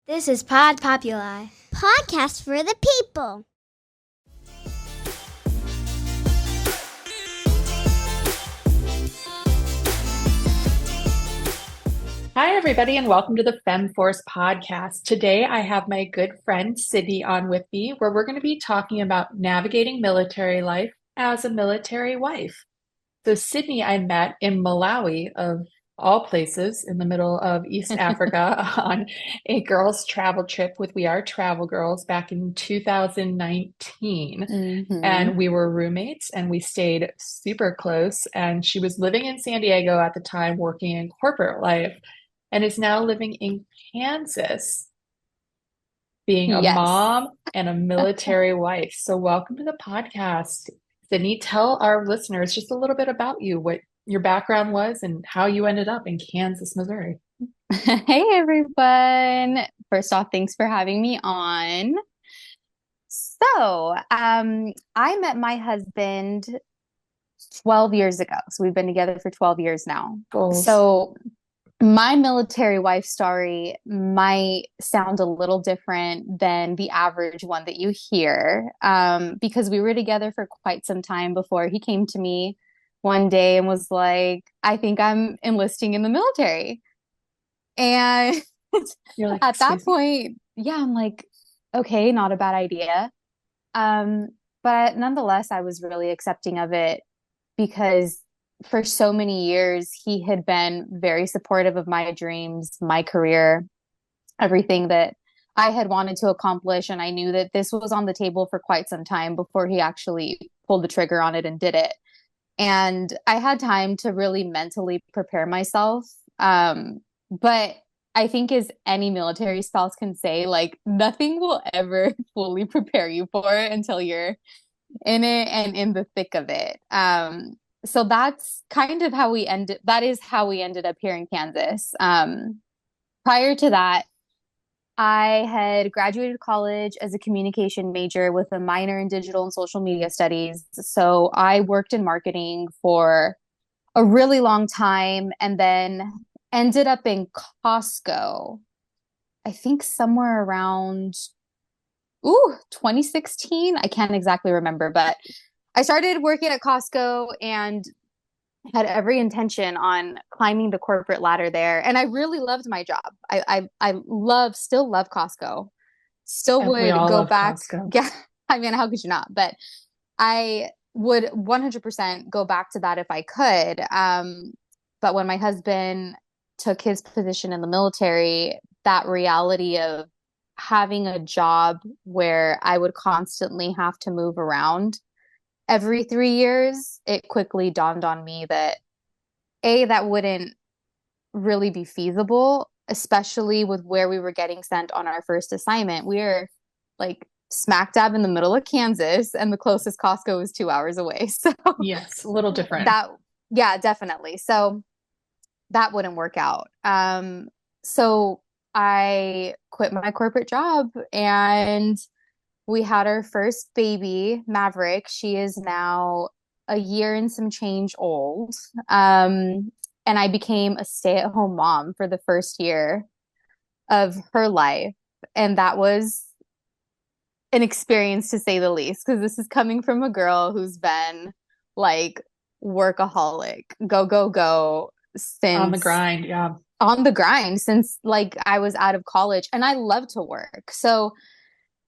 This is Pod Populi, podcast for the people. Hi, everybody, and welcome to the Femme Force Podcast. Today, I have my good friend Sydney on with me, where we're going to be talking about navigating military life as a military wife. So, Sydney, I met in Malawi, of all places, in the middle of East Africa, on a girls' travel trip with We Are Travel Girls back in 2019. And we were roommates and we stayed super close. And she was living in San Diego at the time, working in corporate life, and is now living in Kansas, being a mom and a military wife. So welcome to the podcast. Sydney, tell our listeners just a little bit about you, what your background was and how you ended up in Kansas, Missouri. Hey, everyone. First off, thanks for having me on. So, I met my husband 12 years ago. So we've been together for 12 years now. Goals. So my military wife story might sound a little different than the average one that you hear, because we were together for quite some time before he came to me one day and was like, I think I'm enlisting in the military. And You're like, at that "Excuse me?" point, I'm like, okay, not a bad idea. But nonetheless, I was really accepting of it because for so many years, he had been very supportive of my dreams, my career, everything that I had wanted to accomplish. And I knew that this was on the table for quite some time before he actually pulled the trigger on it and did it. And I had time to really mentally prepare myself. But I think, as any military spouse can say, like, nothing will ever fully prepare you for it until you're in it and in the thick of it. So that's kind of how we ended. That is how we ended up here in Kansas. Prior to that, I had graduated college as a communication major with a minor in digital and social media studies. So I worked in marketing for a really long time and then ended up in Costco, I think somewhere around 2016. I can't exactly remember, but I started working at Costco and had every intention on climbing the corporate ladder there. And I really loved my job. I still love Costco. Still And would we all go love back. Costco. Yeah. I mean, how could you not? But I would 100% go back to that if I could. But when my husband took his position in the military, that reality of having a job where I would constantly have to move around every 3 years, it quickly dawned on me that that wouldn't really be feasible, especially with where we were getting sent on our first assignment. We're like smack dab in the middle of Kansas, and the closest Costco is 2 hours away. So Yes, a little different. Definitely. So that wouldn't work out. So I quit my corporate job and we had our first baby, Maverick. She is now a year and some change old. And I became a stay-at-home mom for the first year of her life. And that was an experience, to say the least, because this is coming from a girl who's been like workaholic, go, since On the grind, yeah. on the grind since like I was out of college, and I love to work. So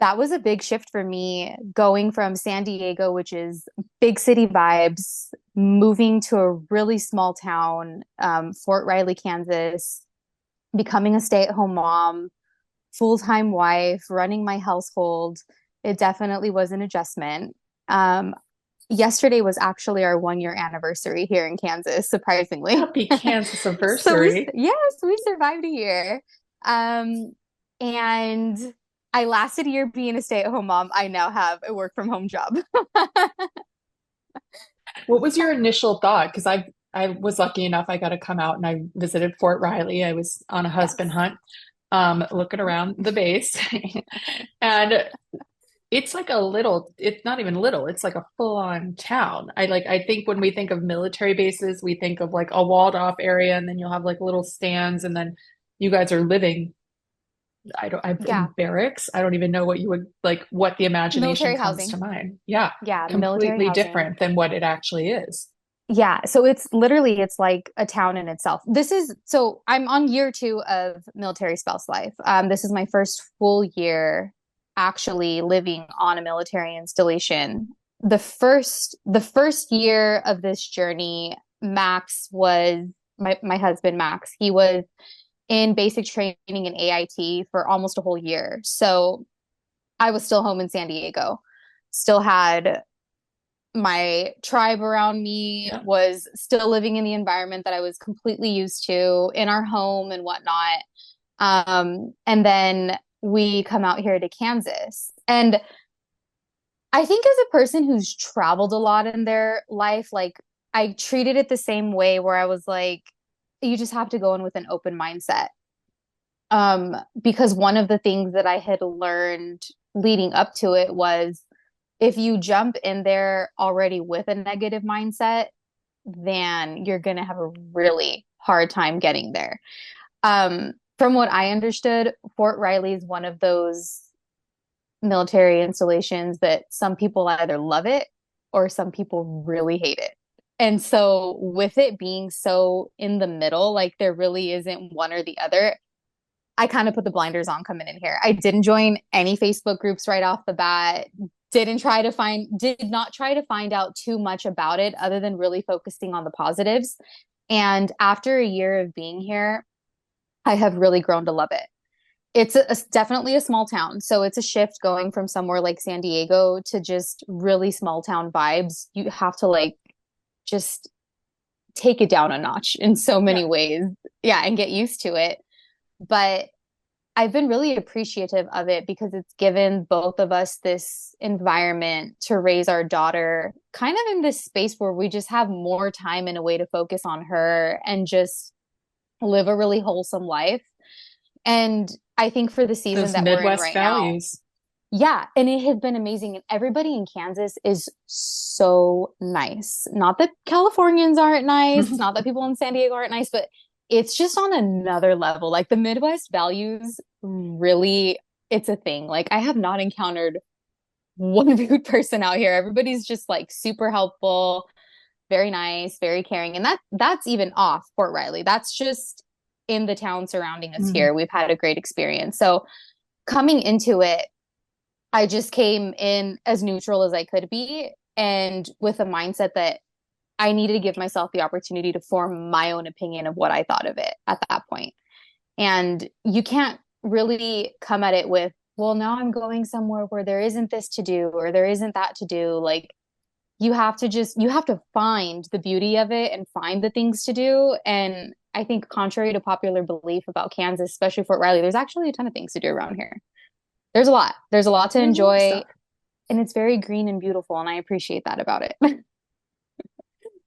that was a big shift for me, going from San Diego, which is big city vibes, moving to a really small town, Fort Riley, Kansas, becoming a stay-at-home mom, full-time wife, running my household. It definitely was an adjustment. Yesterday was actually our 1-year anniversary here in Kansas, surprisingly. Happy Kansas So anniversary. we survived a year. And I lasted a year being a stay-at-home mom. I now have a work-from-home job. What was your initial thought? Because I was lucky enough, I got to come out and I visited Fort Riley. I was on a husband hunt, looking around the base. And it's like it's not even little, it's like a full-on town. I think when we think of military bases, we think of like a walled off area, and then you'll have like little stands, and then you guys are living I've Yeah. been barracks. I don't even know what you would like, what the imagination Military comes to housing. mind. Yeah. Yeah, military Completely housing. different than what it actually is. Yeah, so it's literally it's like a town in itself. So I'm on year 2 of military spouse life. This is my first full year actually living on a military installation. The first year of this journey, Max was my husband Max. He was in basic training in AIT for almost a whole year. So I was still home in San Diego. Still had my tribe around me, Yeah. was still living in the environment that I was completely used to in our home and whatnot. And then we come out here to Kansas. And I think as a person who's traveled a lot in their life, like I treated it the same way where I was like, you just have to go in with an open mindset. Because one of the things that I had learned leading up to it was if you jump in there already with a negative mindset, then you're going to have a really hard time getting there. From what I understood, Fort Riley is one of those military installations that some people either love it or some people really hate it. And so, with it being so in the middle, like there really isn't one or the other, I kind of put the blinders on coming in here. I didn't join any Facebook groups right off the bat. Did not try to find out too much about it other than really focusing on the positives. And after a year of being here, I have really grown to love it. It's definitely a small town. So it's a shift going from somewhere like San Diego to just really small town vibes. You have to like just take it down a notch in so many Yeah. ways. Yeah, and get used to it. But I've been really appreciative of it because it's given both of us this environment to raise our daughter kind of in this space where we just have more time and a way to focus on her and just live a really wholesome life. And I think for the season Those that we're in Midwest right now, values. yeah, and it has been amazing. And everybody in Kansas is so nice. Not that Californians aren't nice, not that people in San Diego aren't nice, but it's just on another level. Like the Midwest values really, it's a thing. Like I have not encountered one rude person out here. Everybody's just like super helpful, very nice, very caring. And that's even off Fort Riley. That's just in the town surrounding us Mm. here. We've had a great experience. So coming into it, I just came in as neutral as I could be and with a mindset that I needed to give myself the opportunity to form my own opinion of what I thought of it at that point. And you can't really come at it with, well, now I'm going somewhere where there isn't this to do or there isn't that to do. Like you have to find the beauty of it and find the things to do. And I think contrary to popular belief about Kansas, especially Fort Riley, there's actually a ton of things to do around here. There's a lot. There's a lot to There's a lot of enjoy, stuff. and it's very green and beautiful, and I appreciate that about it.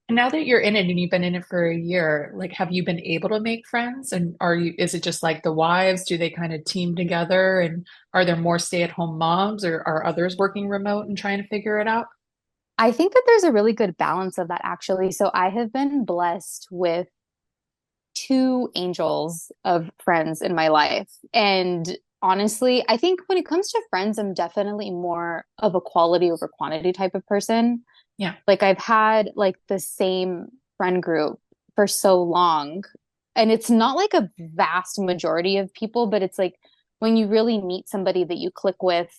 And now that you're in it and you've been in it for a year, like have you been able to make friends? And is it just like the wives? Do they kind of team together? And are there more stay-at-home moms or are others working remote and trying to figure it out? I think that there's a really good balance of that actually. So I have been blessed with two angels of friends in my life. And honestly, I think when it comes to friends, I'm definitely more of a quality over quantity type of person. Yeah. Like I've had like the same friend group for so long. And it's not like a vast majority of people, but it's like when you really meet somebody that you click with,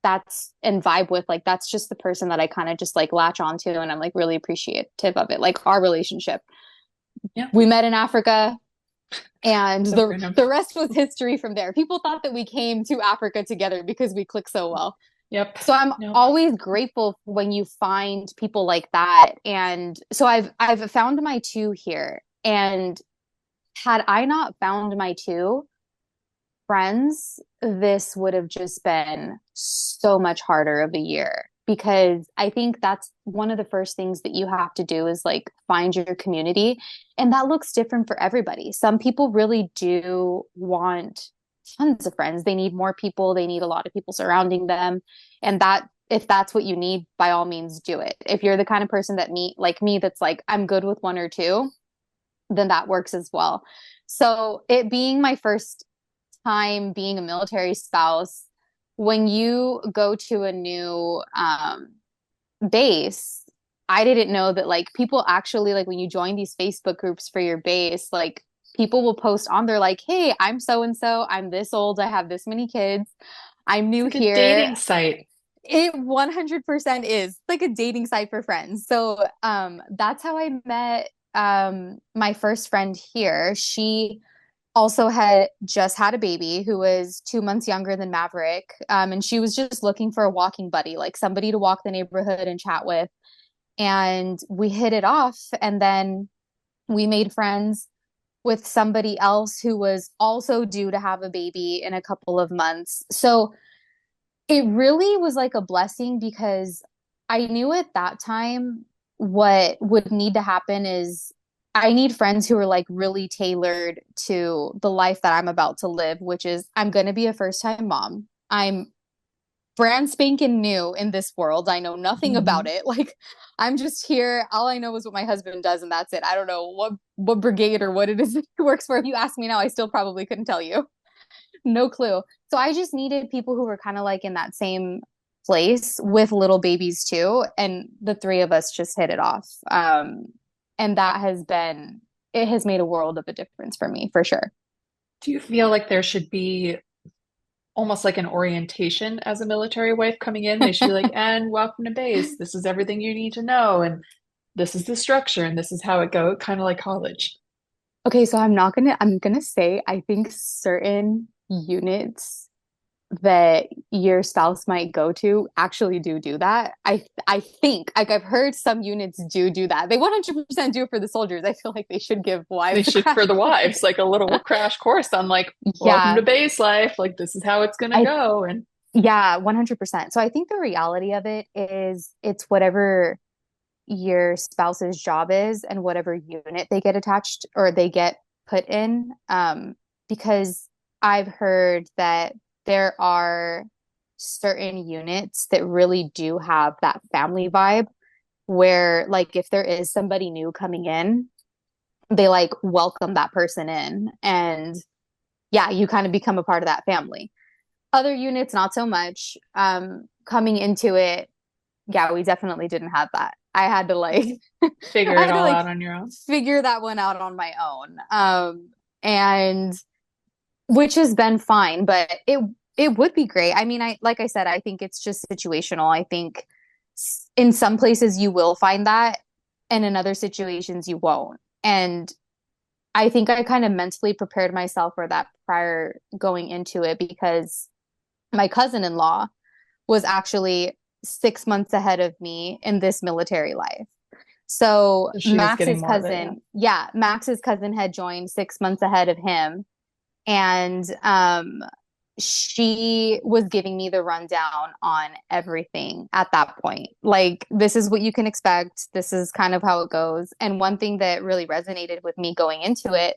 that's and vibe with, like that's just the person that I kind of just like latch onto and I'm like really appreciative of it. Like our relationship. Yeah. We met in Africa and So random. the rest was history from there. People thought that we came to Africa together because we click so well. Yep. So I'm Nope. always grateful when you find people like that. And so I've found my two here. And had I not found my two friends, this would have just been so much harder of a year because I think that's one of the first things that you have to do is like find your community. And that looks different for everybody. Some people really do want tons of friends. They need more people. They need a lot of people surrounding them. And that, if that's what you need, by all means do it. If you're the kind of person that like me, that's like, I'm good with one or two, then that works as well. So it being my first time being a military spouse, when you go to a new base, I didn't know that like people actually like when you join these Facebook groups for your base, like people will post on there like, "Hey, I'm so and so. I'm this old. I have this many kids. I'm It's new like a here." dating site. It 100% is like a dating site for friends. So that's how I met my first friend here. She also had just had a baby who was 2 months younger than Maverick. And she was just looking for a walking buddy, like somebody to walk the neighborhood and chat with. And we hit it off. And then we made friends with somebody else who was also due to have a baby in a couple of months. So it really was like a blessing because I knew at that time what would need to happen is I need friends who are like really tailored to the life that I'm about to live, which is I'm going to be a first time mom. I'm brand spanking new in this world. I know nothing about Mhm. it. Like I'm just here. All I know is what my husband does, and that's it. I don't know what brigade or what it is that he works for. If you ask me now, I still probably couldn't tell you. No clue. So I just needed people who were kind of like in that same place with little babies too. And the three of us just hit it off. And that has been, it has made a world of a difference for me, for sure. Do you feel like there should be almost like an orientation as a military wife coming in? They should be like, and welcome to base. This is everything you need to know. And this is the structure and this is how it goes, kind of like college. Okay, so I'm gonna say I think certain units that your spouse might go to actually do that. I think like I've heard some units do that. They 100% do it for the soldiers. I feel like they should give They wives a should crash for the course. wives, like a little crash course on like, welcome to Yeah, base life. Like this is how it's gonna I go. And yeah, 100%. So I think the reality of it is it's whatever your spouse's job is and whatever unit they get attached or they get put in. Because I've heard that there are certain units that really do have that family vibe where, like, if there is somebody new coming in, they like welcome that person in. And yeah, you kind of become a part of that family. Other units, not so much. Coming into it, yeah, we definitely didn't have that. I had to like figure I it had to all like out on your own. figure that one out on my own. And which has been fine, but it would be great. I mean, I like I said, I think it's just situational. I think in some places you will find that, and in other situations you won't. And I think I kind of mentally prepared myself for that prior going into it because my cousin-in-law was actually 6 months ahead of me in this military life. So So she was getting more of it. Yeah. Max's cousin had joined 6 months ahead of him. And she was giving me the rundown on everything at that point. Like, this is what you can expect. This is kind of how it goes. And one thing that really resonated with me going into it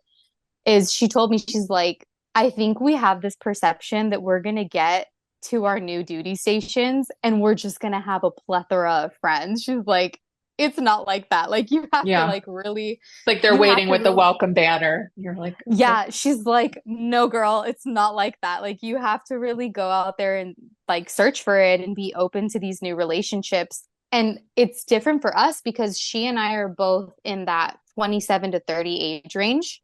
is she told me, she's like, I think we have this perception that we're going to get to our new duty stations and we're just going to have a plethora of friends. She's like, it's not like that. Like, you have to Yeah. like really, Like they're you have waiting to with the really, welcome banner. You're like, okay. yeah, she's like, no, girl, it's not like that. Like, you have to really go out there and like search for it and be open to these new relationships. And it's different for us because she and I are both in that 27 to 30 age range.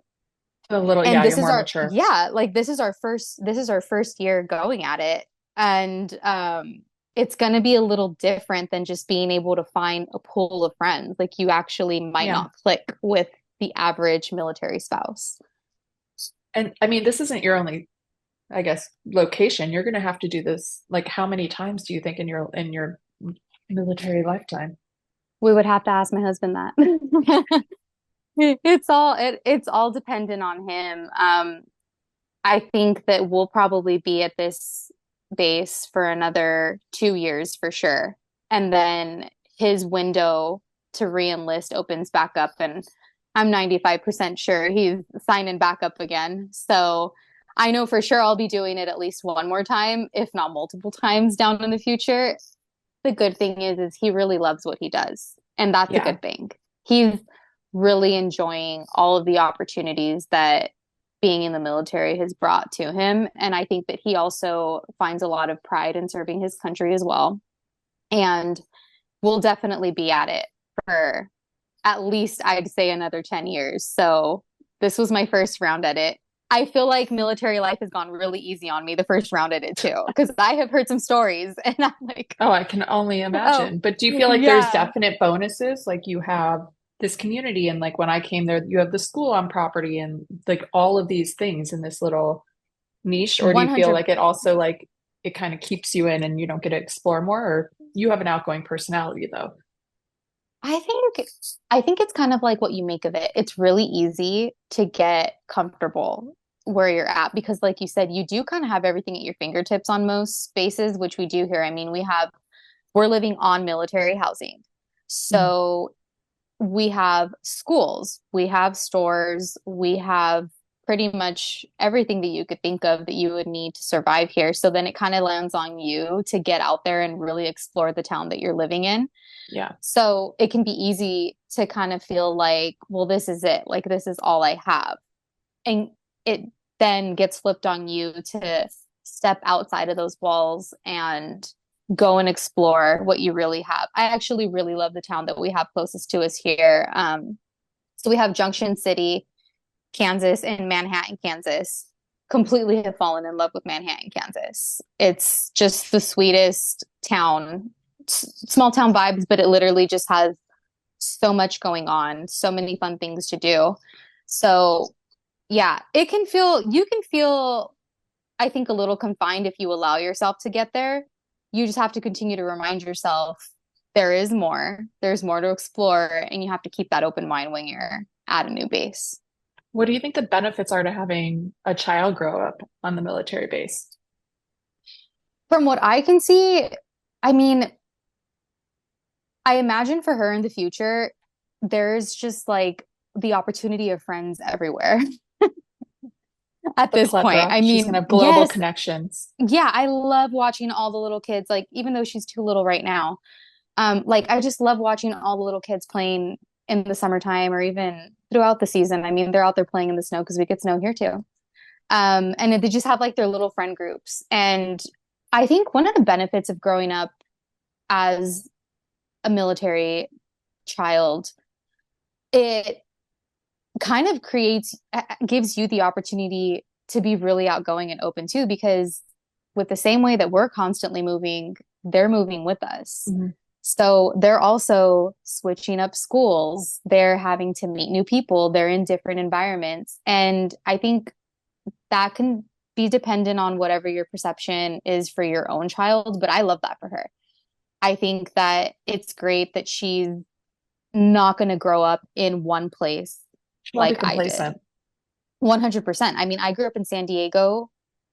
A little, And yeah, this you're is more our, mature. yeah, like this is our first year going at it. And it's going to be a little different than just being able to find a pool of friends. Like, you actually might Yeah. not click with the average military spouse. And I mean, this isn't your only, I guess, location. You're gonna have to do this like how many times do you think in your military lifetime? We would have to ask my husband that. It's all dependent on him. I think that we'll probably be at this base for another 2 years for sure. And then his window to re-enlist opens back up, and I'm 95% sure he's signing back up again. So I know for sure I'll be doing it at least one more time, if not multiple times down in the future. The good thing is he really loves what he does, and that's a Yeah. good thing. He's really enjoying all of the opportunities that being in the military has brought to him. And I think that he also finds a lot of pride in serving his country as well. And will definitely be at it for at least, I'd say, another 10 years. So this was my first round at it. I feel like military life has gone really easy on me the first round at it too, because I have heard some stories and I'm like, Oh, I can only imagine. oh, But do you feel like there's yeah, definite bonuses? Like you have this community, and like when I came there, you have the school on property and like all of these things in this little niche, or do you feel 100. like it also like it kind of keeps you in and you don't get to explore more, or you have an outgoing personality though? I think I think it's kind of like what you make of it. It's really easy to get comfortable where you're at because like you said, you do kind of have everything at your fingertips on most spaces, which we do here. I mean, we're living on military housing. Mm. So we have schools, we have stores, we have pretty much everything that you could think of that you would need to survive here. So then it kind of lands on you to get out there and really explore the town that you're living in. Yeah. So it can be easy to kind of feel like, well, this is it. Like, this is all I have. And it then gets flipped on you to step outside of those walls and go and explore what you really have. I actually really love the town that we have closest to us here. So we have Junction City, Kansas, and Manhattan, Kansas. Completely have fallen in love with Manhattan, Kansas. It's just the sweetest town, small town vibes, but it literally just has so much going on, so many fun things to do. So yeah, you can feel, I think, a little confined if you allow yourself to get there. You just have to continue to remind yourself there's more to explore, and you have to keep that open mind when you're at a new base. What do you think the benefits are to having a child grow up on the military base? From what I can see, I mean, I imagine for her in the future, there's just like the opportunity of friends everywhere at The this point. plethora. I She's gonna mean, have global yes, connections. yeah, I love watching all the little kids, like even though she's too little right now. Like I just love watching all the little kids playing in the summertime or even throughout the season. I mean, they're out there playing in the snow because we get snow here too. And they just have like their little friend groups. And I think one of the benefits of growing up as a military child, it kind of gives you the opportunity to be really outgoing and open too, because with the same way that we're constantly moving, they're moving with us. Mhm. So they're also switching up schools. They're having to meet new people. They're in different environments. And I think that can be dependent on whatever your perception is for your own child. But I love that for her. I think that it's great that she's not going to grow up in one place She won't be like I did. complacent. 100%. I mean, I grew up in San Diego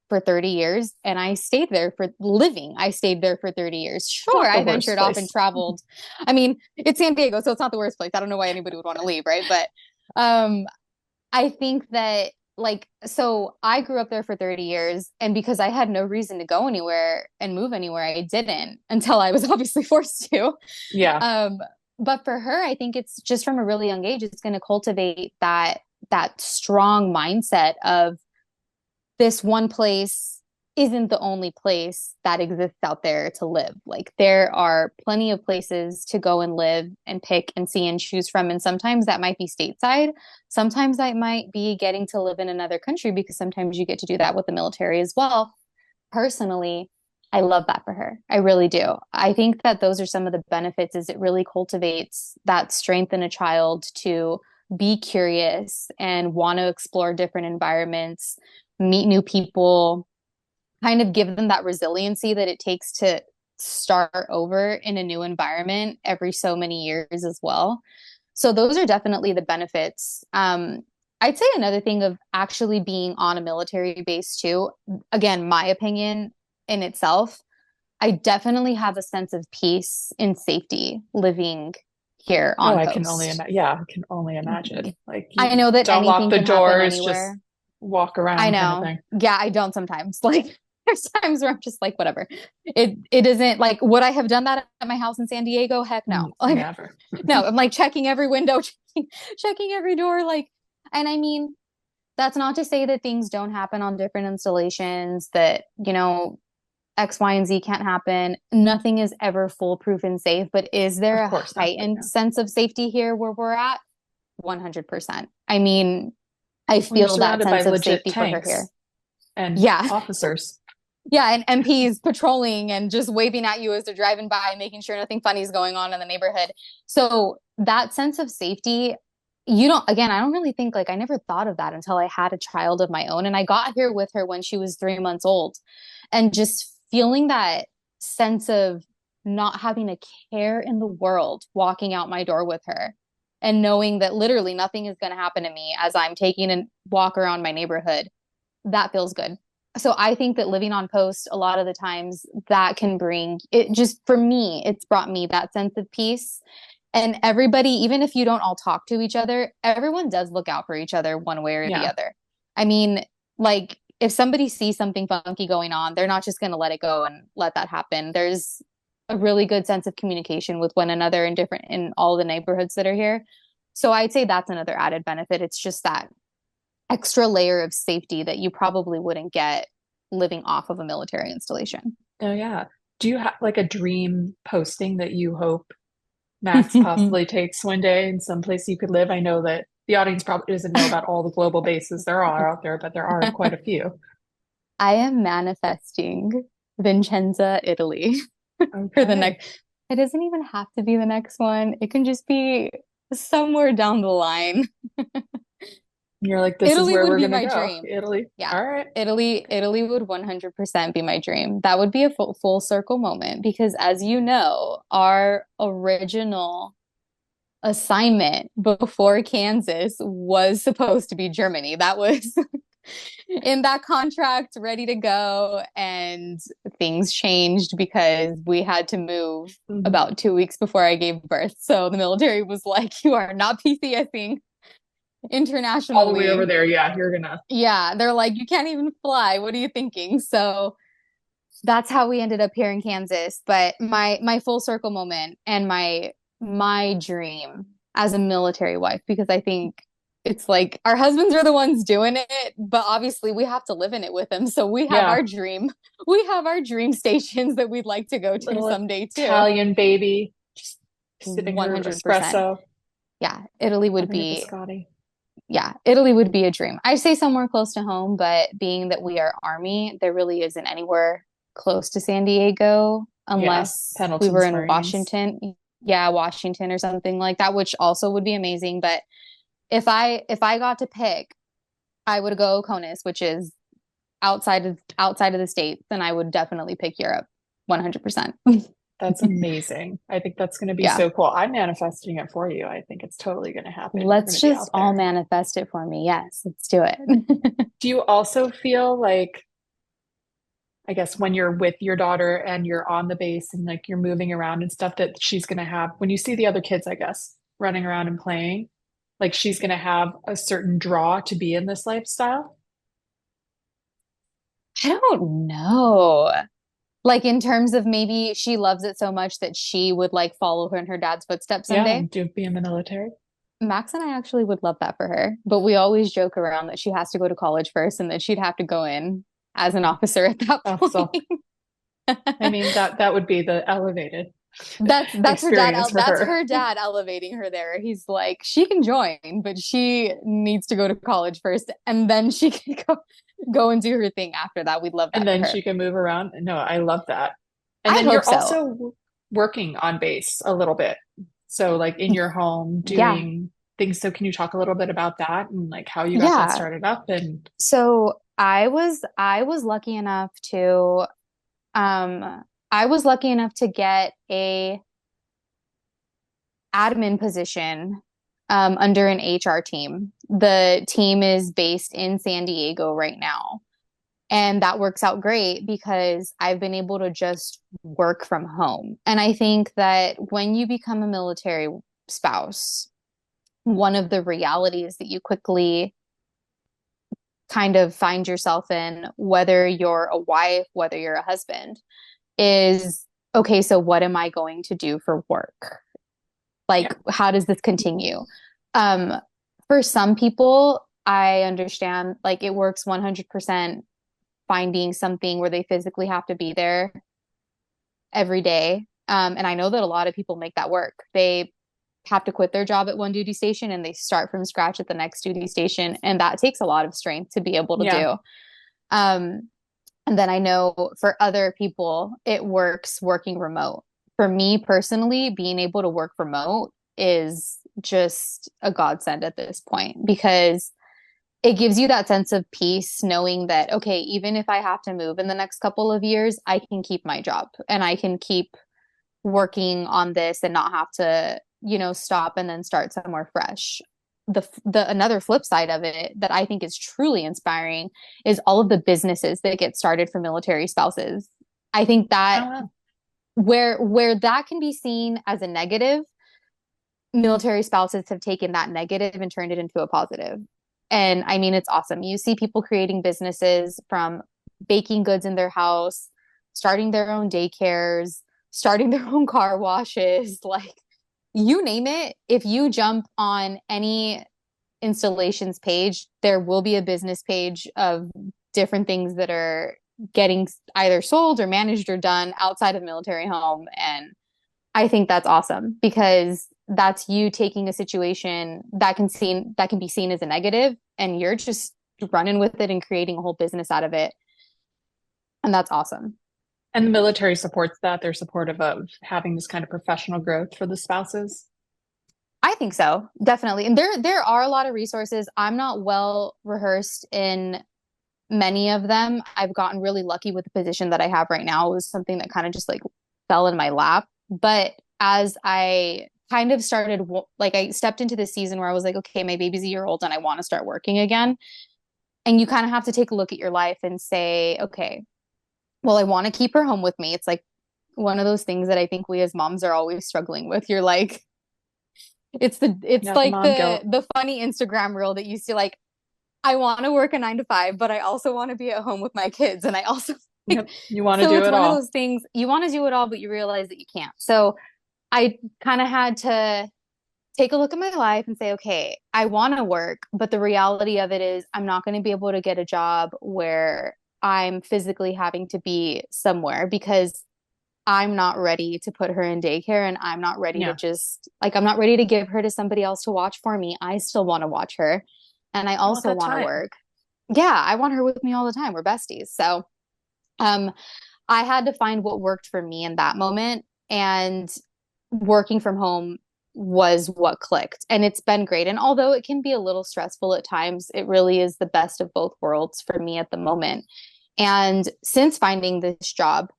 for 30 years and I stayed there for living. I stayed there for 30 years. It's Sure, not the I worst ventured off and place. traveled. I mean, it's San Diego, so it's not the worst place. I don't know why anybody would want to leave, right? But um I think that like so I grew up there for 30 years and because I had no reason to go anywhere and move anywhere, I didn't until I was obviously forced to. Yeah. Um but for her, I think it's just from a really young age, it's going to cultivate that strong mindset of this one place isn't the only place that exists out there to live. Like there are plenty of places to go and live and pick and see and choose from. And sometimes that might be stateside. Sometimes that might be getting to live in another country because sometimes you get to do that with the military as well. Personally, I love that for her. I really do. I think that those are some of the benefits is it really cultivates that strength in a child to be curious and want to explore different environments, meet new people, kind of give them that resiliency that it takes to start over in a new environment every so many years as well. So those are definitely the benefits. I'd say another thing of actually being on a military base too, again, my opinion in itself, I definitely have a sense of peace and safety living here Oh, on I can only post. imagine. Yeah, I can only imagine. Like I you know that don't lock anything the can happen doors, just anywhere. walk I around kind of know. thing. Yeah, I don't sometimes. Like there's times where I'm just like, whatever. It isn't like would I have done that at my house in San Diego? Heck no. Like Never. no, I'm like checking every window, checking every door, like and I mean, That's not to say that things don't happen on different installations, that, X, Y, and Z can't happen. Nothing is ever foolproof and safe, but is there Of a course not. heightened Yeah. sense of safety here where we're at? 100%. I mean, I Well, you're feel that surrounded by sense of legit safety for her here. tanks and Yeah. officers. Yeah, and MPs patrolling and just waving at you as they're driving by, making sure nothing funny is going on in the neighborhood. So that sense of safety, I don't really think, like, I never thought of that until I had a child of my own. And I got here with her when she was 3 months old. And just feeling that sense of not having a care in the world walking out my door with her and knowing that literally nothing is going to happen to me as I'm taking a walk around my neighborhood, that feels good. So I think that living on post, a lot of the times that can bring it, just for me, it's brought me that sense of peace. And everybody, even if you don't all talk to each other, everyone does look out for each other one way or the Yeah. other. I mean, like, if somebody sees something funky going on, they're not just going to let it go and let that happen. There's a really good sense of communication with one another in all the neighborhoods that are here. So I'd say that's another added benefit. It's just that extra layer of safety that you probably wouldn't get living off of a military installation. Oh, yeah. Do you have like a dream posting that you hope Max possibly takes one day in some place you could live? I know that the audience probably doesn't know about all the global bases there are out there, but there are quite a few. I am manifesting Vincenza, Italy for the Okay. next. It doesn't even have to be the next one. It can just be somewhere down the line. You're like, this is Italy where would we're be gonna my go. dream. Italy. Yeah. All right. Italy would 100% be my dream. That would be a full circle moment because, as you know, our original assignment before Kansas was supposed to be Germany. That was in that contract, ready to go, and things changed because we had to move Mhm. about 2 weeks before I gave birth. So the military was like, "You are not PCSing internationally." All the way over there. Yeah, you're gonna. Yeah, they're like, "You can't even fly. What are you thinking?" So that's how we ended up here in Kansas. But my full circle moment and my dream as a military wife, because I think it's like our husbands are the ones doing it, but obviously we have to live in it with them. So we have Yeah. we have our dream stations that we'd like to go to Little someday too. Italian baby, just sipping her 100%. espresso, Yeah, Italy would having a be biscotti. Italy would be a dream. I say somewhere close to home, but being that we are Army, there really isn't anywhere close to San Diego Yeah, unless we Pendleton were in Springs. Washington. Yeah, Washington or something like that, which also would be amazing. But if I got to pick, I would go CONUS, which is outside of the States, then I would definitely pick Europe, 100%. That's amazing. I think that's going to be Yeah. so cool. I'm manifesting it for you. I think it's totally going to happen. You're Let's gonna be just out all there. manifest it for me. Yes, let's do it. Do you also feel like, I guess, when you're with your daughter and you're on the base and like you're moving around and stuff, that she's going to have, when you see the other kids, I guess, running around and playing, like she's going to have a certain draw to be in this lifestyle? I don't know. Like in terms of maybe she loves it so much that she would like follow her in her dad's footsteps Yeah, someday. and do be in the military. Max and I actually would love that for her, but we always joke around that she has to go to college first and that she'd have to go in as an officer at that Oh, point. so I mean that would be the elevated That's her dad. experience for That's her. her dad elevating her there. He's like, she can join, but she needs to go to college first, and then she can go and do her thing after that. We'd love that And for then her. she can move around. No, I love that. And I then hope you're so. also working on base a little bit. So like in your home Yeah. doing things. So can you talk a little bit about that and like how you got that Yeah. started up? And So I was lucky enough to get a admin position under an HR team. The team is based in San Diego right now. And that works out great because I've been able to just work from home. And I think that when you become a military spouse, one of the realities that you quickly kind of find yourself in, whether you're a wife, whether you're a husband, is okay, so what am I going to do for work? Like, how does this continue? For some people, I understand like it works 100% finding something where they physically have to be there every day. And I know that a lot of people make that work. They have to quit their job at one duty station and they start from scratch at the next duty station. And that takes a lot of strength to be able to Yeah. do. And then I know for other people, it works working remote. For me personally, being able to work remote is just a godsend at this point because it gives you that sense of peace knowing that, okay, even if I have to move in the next couple of years, I can keep my job and I can keep working on this and not have to, stop and then start somewhere fresh. The another flip side of it that I think is truly inspiring is all of the businesses that get started for military spouses. I think that where that can be seen as a negative, military spouses have taken that negative and turned it into a positive. And I mean, it's awesome. You see people creating businesses from baking goods in their house, starting their own daycares, starting their own car washes, like you name it. If you jump on any installations page, there will be a business page of different things that are getting either sold or managed or done outside of military home. And I think that's awesome because that's you taking a situation that can be seen as a negative and you're just running with it and creating a whole business out of it. And that's awesome. And the military supports that. They're supportive of having this kind of professional growth for the spouses. I think so, definitely. And there are a lot of resources. I'm not well rehearsed in many of them. I've gotten really lucky with the position that I have right now. It was something that kind of just like fell in my lap. But as I kind of started, like I stepped into this season where I was like, okay, my baby's a year old and I want to start working again. And you kind of have to take a look at your life and say, okay, well, I want to keep her home with me. It's like one of those things that I think we as moms are always struggling with. You're like, it's like the funny Instagram reel that you see, like, I want to work a 9 to 5, but I also want to be at home with my kids. And I also, yep, you want to do it all. So it's one of those things, you want to do it all, but you realize that you can't. So I kind of had to take a look at my life and say, okay, I want to work, but the reality of it is I'm not going to be able to get a job where I'm physically having to be somewhere because I'm not ready to put her in daycare and I'm not ready to just like, I'm not ready to give her to somebody else to watch for me. I still want to watch her. And I also want to work. Yeah, I want her with me all the time. We're besties. So I had to find what worked for me in that moment. And working from home was what clicked. And it's been great. And although it can be a little stressful at times, it really is the best of both worlds for me at the moment. And since finding this job,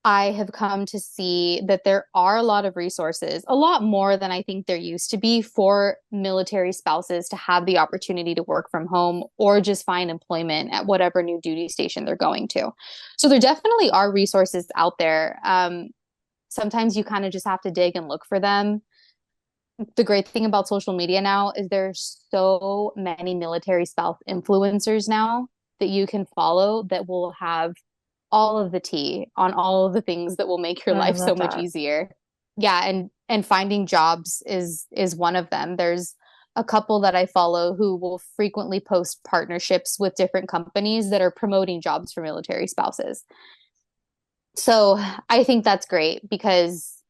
I have come to see that there are a lot of resources, a lot more than I think there used to be for military spouses to have the opportunity to work from home or just find employment at whatever new duty station they're going to. So there definitely are resources out there. Sometimes you kind of just have to dig and look for them. The great thing about social media now is there's so many military spouse influencers now that you can follow that will have all of the tea on all of the things that will make your life so much easier. Yeah, and finding jobs is one of them. There's a couple that I follow who will frequently post partnerships with different companies that are promoting jobs for military spouses. So I think that's great because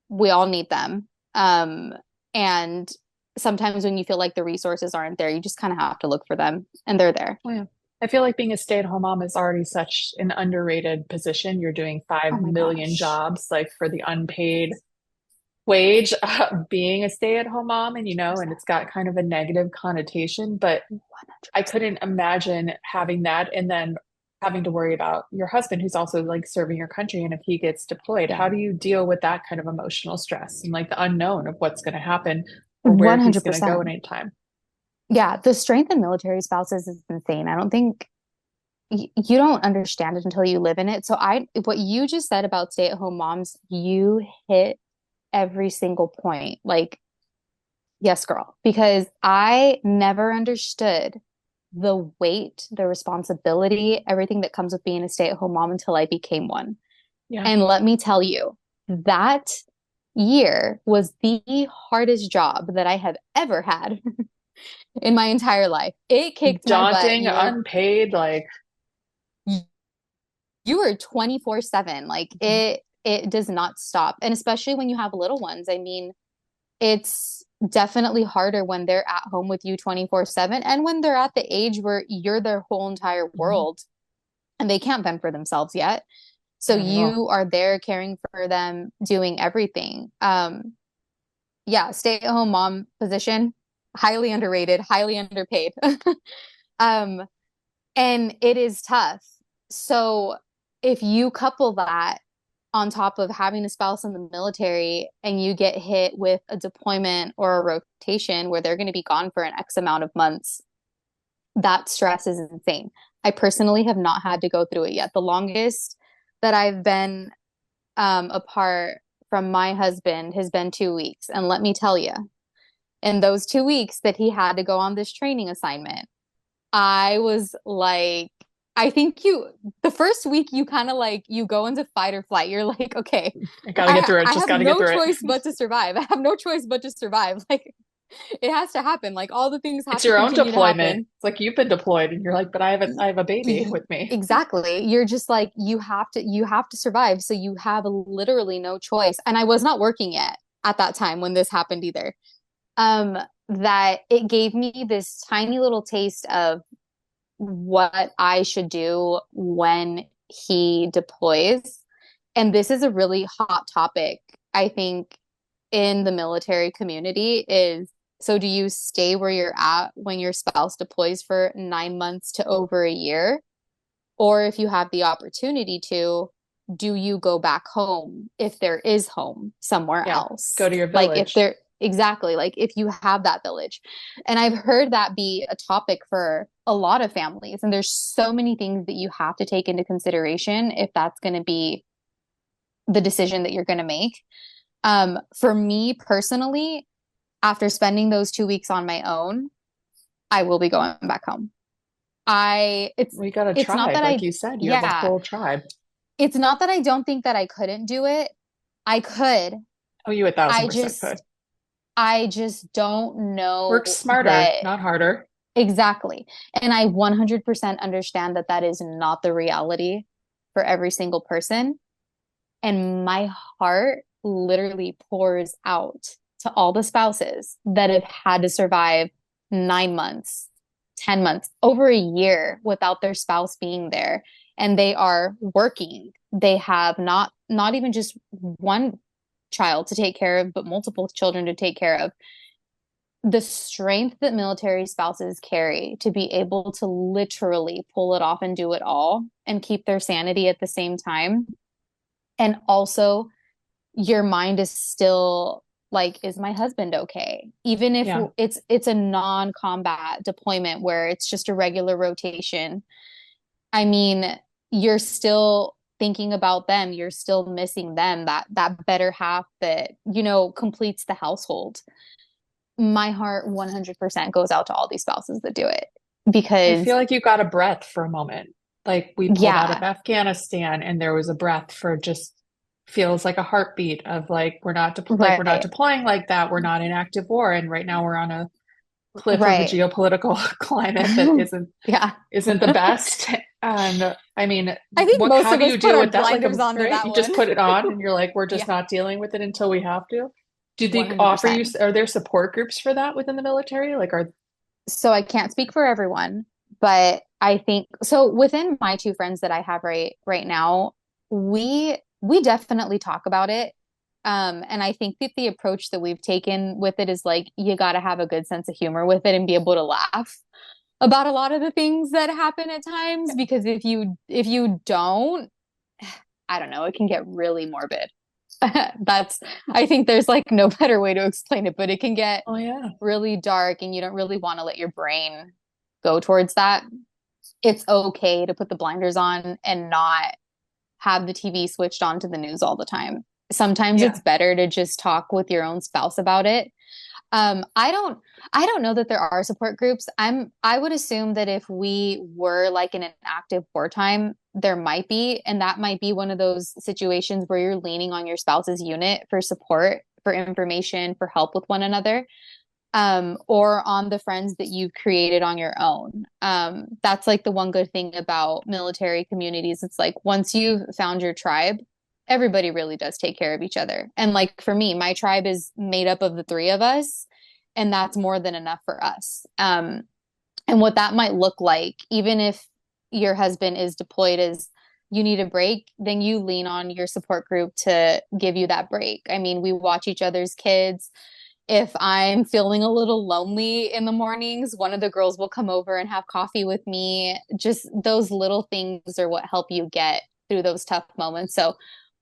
we all need them. And sometimes when you feel like the resources aren't there, you just kind of have to look for them and they're there. Oh, yeah. I feel like being a stay-at-home mom is already such an underrated position. You're doing 5 million jobs, like for the unpaid wage of being a stay-at-home mom, and and it's got kind of a negative connotation, but 100%. I couldn't imagine having that and then having to worry about your husband who's also like serving your country, and if he gets deployed, how do you deal with that kind of emotional stress and like the unknown of what's going to happen or where 100%. He's going to go at any time? Yeah, the strength in military spouses is insane. I don't think you don't understand it until you live in it. So what you just said about stay-at-home moms, you hit every single point. Like, yes, girl, because I never understood the weight, the responsibility, everything that comes with being a stay-at-home mom until I became one. Yeah. And let me tell you, that year was the hardest job that I have ever had. in my entire life. It kicked my butt. Daunting, unpaid, like You are 24/7. Like it does not stop. And especially when you have little ones. I mean, it's definitely harder when they're at home with you 24/7 and when they're at the age where you're their whole entire world and they can't fend for themselves yet. So you are there caring for them, doing everything. Yeah, stay-at-home mom position, highly underrated, highly underpaid. Um, and it is tough. So if you couple that on top of having a spouse in the military and you get hit with a deployment or a rotation where they're going to be gone for an X amount of months, that stress is insane. I personally have not had to go through it yet. The longest that I've been apart from my husband has been 2 weeks. And let me tell you, in those 2 weeks that he had to go on this training assignment, I was like, I think the first week you kind of like, you go into fight or flight. You're like, okay, I gotta get through it. Just gotta get through it. I have no choice but to survive. I have no choice but to survive. Like, it has to happen. Like, all the things have It's to your own continue to happen. deployment. It's like you've been deployed and you're like, but I have a baby with me. Exactly. You're just like, you have to survive. So you have literally no choice. And I was not working yet at that time when this happened either. That it gave me this tiny little taste of what I should do when he deploys. And this is a really hot topic, I think, in the military community is, so do you stay where you're at when your spouse deploys for 9 months to over a year? Or if you have the opportunity to, do you go back home if there is home somewhere else? Go to your village. Like if there, exactly, like if you have that village. And I've heard that be a topic for a lot of families. And there's so many things that you have to take into consideration if that's going to be the decision that you're going to make. For me personally, after spending those 2 weeks on my own, I will be going back home. We got a tribe, not that like you said, you have a whole tribe. It's not that I don't think that I couldn't do it. I could. Oh, you 1,000% could. I just don't know. Work smarter, not harder. Exactly. And I 100% understand that that is not the reality for every single person. And my heart literally pours out to all the spouses that have had to survive 9 months, 10 months, over a year without their spouse being there. And they are working. They have not even just one child to take care of, but multiple children to take care of. The strength that military spouses carry to be able to literally pull it off and do it all and keep their sanity at the same time. And also your mind is still like, is my husband okay? Even if it's a non-combat deployment where it's just a regular rotation. I mean, you're still thinking about them. You're still missing them, that better half that, completes the household. My heart 100% goes out to all these spouses that do it, because I feel like you got a breath for a moment. Like we pulled out of Afghanistan and there was a breath for just feels like a heartbeat of like, we're not deploying like that. We're not in active war. And right now we're on a cliff of a geopolitical climate that isn't the best. And I mean, I think how do you deal with that? Like you just put it on and you're like, we're just not dealing with it until we have to. Do they 100%. Are there support groups for that within the military? So I can't speak for everyone, but I think, so within my two friends that I have right now, we definitely talk about it. And I think that the approach that we've taken with it is like, you got to have a good sense of humor with it and be able to laugh about a lot of the things that happen at times, because if you don't, I don't know, it can get really morbid. I think there's like no better way to explain it, but it can get really dark and you don't really want to let your brain go towards that. It's okay to put the blinders on and not have the TV switched on to the news all the time. Sometimes it's better to just talk with your own spouse about it. I don't know that there are support groups. I would assume that if we were like in an active wartime, there might be, and that might be one of those situations where you're leaning on your spouse's unit for support, for information, for help with one another. or on the friends that you've created on your own. That's like the one good thing about military communities. It's like once you've found your tribe, everybody really does take care of each other. And like for me, my tribe is made up of the three of us, and that's more than enough for us. And what that might look like, even if your husband is deployed, is you need a break, then you lean on your support group to give you that break. I mean, we watch each other's kids. If I'm feeling a little lonely in the mornings, one of the girls will come over and have coffee with me. Just those little things are what help you get through those tough moments. So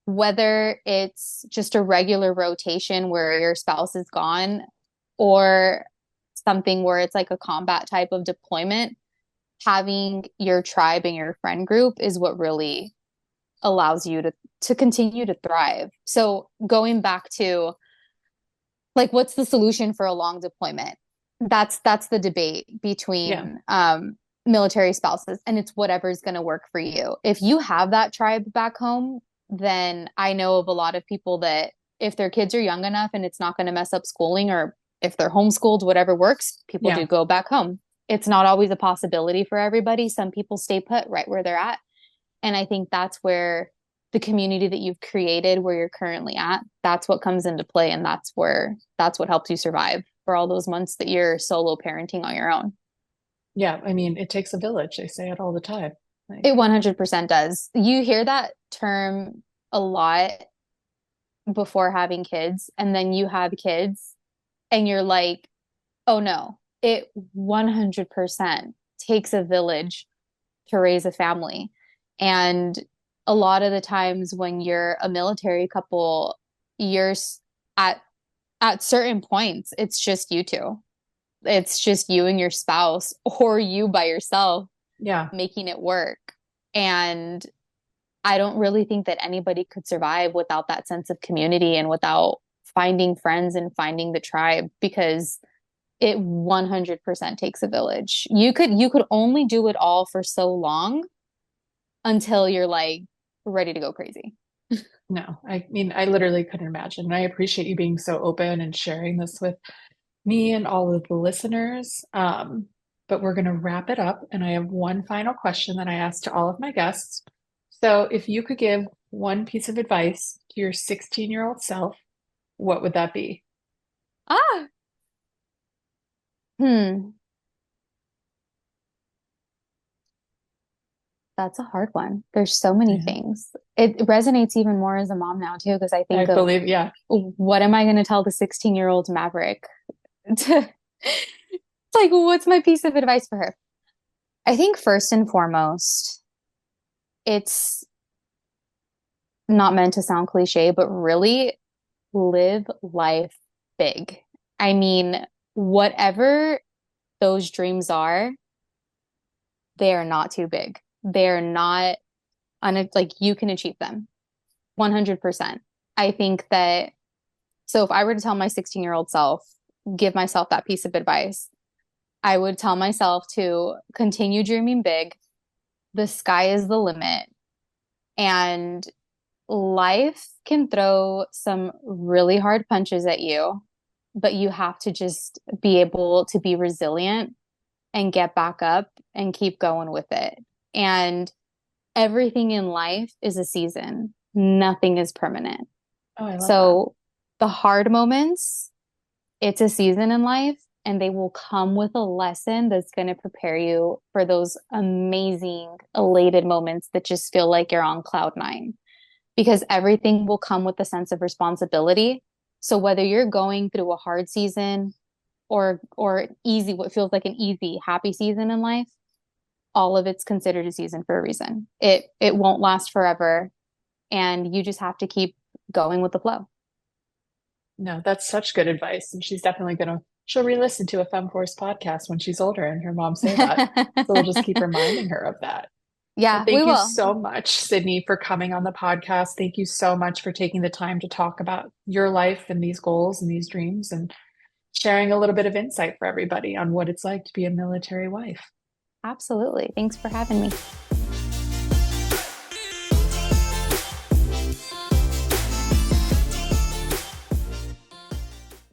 whether it's just a regular rotation where your spouse is gone, or something where it's like a combat type of deployment, having your tribe and your friend group is what really allows you to continue to thrive. So going back to like, what's the solution for a long deployment? That's the debate between military spouses, and it's whatever's going to work for you. If you have that tribe back home, then I know of a lot of people that if their kids are young enough and it's not going to mess up schooling, or if they're homeschooled, whatever works, people do go back home. It's not always a possibility for everybody. Some people stay put right where they're at. And I think that's where the community that you've created where you're currently at, that's what comes into play. And that's what helps you survive for all those months that you're solo parenting on your own. Yeah. I mean, it takes a village. They say it all the time. Like, it 100% does. You hear that term a lot before having kids, and then you have kids and you're like, oh no, it 100% takes a village to raise a family. And a lot of the times when you're a military couple, you're at certain points, it's just you two. It's just you and your spouse, or you by yourself, making it work. And I don't really think that anybody could survive without that sense of community and without finding friends and finding the tribe, because it 100% takes a village. You could only do it all for so long until you're like ready to go crazy. No, I mean, I literally couldn't imagine. And I appreciate you being so open and sharing this with me and all of the listeners. But we're going to wrap it up. And I have one final question that I asked to all of my guests. So if you could give one piece of advice to your 16-year-old self, what would that be? That's a hard one. There's so many things. It resonates even more as a mom now too, because I think what am I going to tell the 16-year-old Maverick? Like, what's my piece of advice for her? I think first and foremost, it's not meant to sound cliche, but really live life big. I mean, whatever those dreams are, they are not too big. They're not like you can achieve them 100%. I think that, so if I were to tell my 16-year-old self, give myself that piece of advice, I would tell myself to continue dreaming big. The sky is the limit. And life can throw some really hard punches at you, but you have to just be able to be resilient and get back up and keep going with it. And everything in life is a season. Nothing is permanent. Oh, I love so that. The hard moments, it's a season in life, and they will come with a lesson that's going to prepare you for those amazing, elated moments that just feel like you're on cloud nine. Because everything will come with a sense of responsibility. So whether you're going through a hard season or easy, what feels like an easy, happy season in life, all of it's considered a season for a reason. It won't last forever, and you just have to keep going with the flow. No, that's such good advice. And she's definitely she'll re-listen to a Femme Force podcast when she's older and her mom say that. So we'll just keep reminding her of that. Yeah, well, thank you so much, Sydney, for coming on the podcast. Thank you so much for taking the time to talk about your life and these goals and these dreams, and sharing a little bit of insight for everybody on what it's like to be a military wife. Absolutely. Thanks for having me.